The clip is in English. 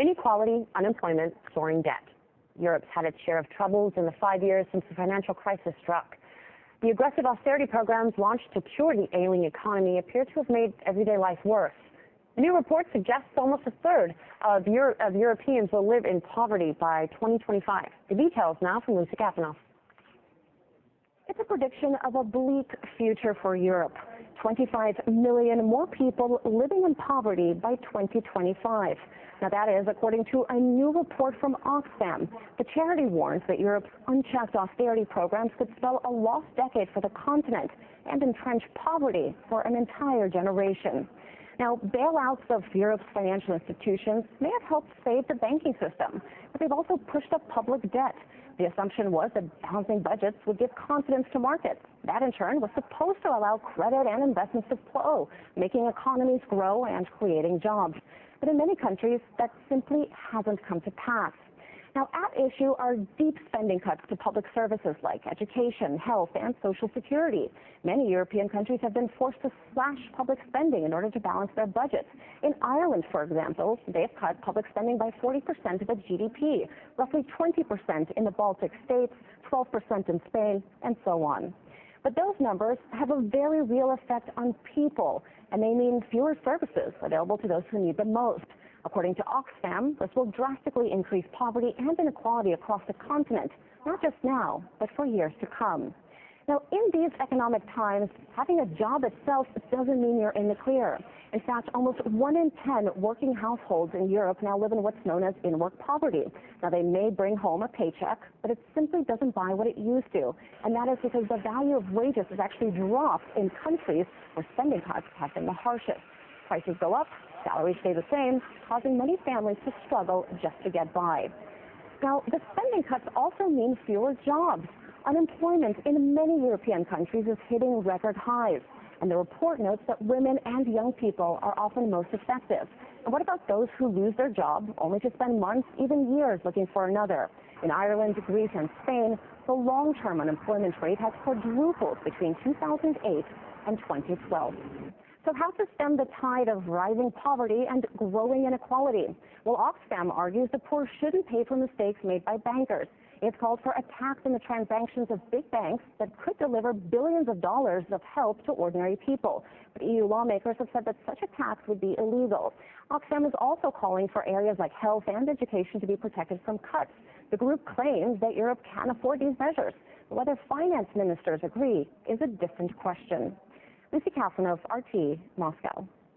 Inequality, unemployment, soaring debt. Europe's had its share of troubles in the 5 years since the financial crisis struck. The aggressive austerity programs launched to cure the ailing economy appear to have made everyday life worse. A new report suggests almost a third of Europeans will live in poverty by 2025. The details now from Lucy Kaffenoff. It's a prediction of a bleak future for Europe. 25 million more people living in poverty by 2025. Now that is according to a new report from Oxfam. The charity warns that Europe's unchecked austerity programs could spell a lost decade for the continent and entrench poverty for an entire generation. Now, bailouts of Europe's financial institutions may have helped save the banking system, but they've also pushed up public debt. The assumption was that balancing budgets would give confidence to markets. That, in turn, was supposed to allow credit and investments to flow, making economies grow and creating jobs. But in many countries, that simply hasn't come to pass. Now, at issue are deep spending cuts to public services like education, health, and social security. Many European countries have been forced to slash public spending in order to balance their budgets. In Ireland, for example, they've cut public spending by 40% of its GDP, roughly 20% in the Baltic states, 12% in Spain, and so on. But those numbers have a very real effect on people, and they mean fewer services available to those who need them most. According to Oxfam, this will drastically increase poverty and inequality across the continent, not just now, but for years to come. Now, in these economic times, having a job itself doesn't mean you're in the clear. In fact, almost 1 in 10 working households in Europe now live in what's known as in-work poverty. Now, they may bring home a paycheck, but it simply doesn't buy what it used to. And that is because the value of wages has actually dropped in countries where spending cuts have been the harshest. Prices go up, salaries stay the same, causing many families to struggle just to get by. Now, the spending cuts also mean fewer jobs. Unemployment in many European countries is hitting record highs, and the report notes that women and young people are often most affected. And what about those who lose their job only to spend months, even years, looking for another? In Ireland, Greece, and Spain, the long-term unemployment rate has quadrupled between 2008 and 2012. So how to stem the tide of rising poverty and growing inequality? Well, Oxfam argues the poor shouldn't pay for mistakes made by bankers. It's called for a tax on the transactions of big banks that could deliver billions of dollars of help to ordinary people. But EU lawmakers have said that such a tax would be illegal. Oxfam is also calling for areas like health and education to be protected from cuts. The group claims that Europe can afford these measures. But whether finance ministers agree is a different question. Lucy Kaffenoff, RT, Moscow.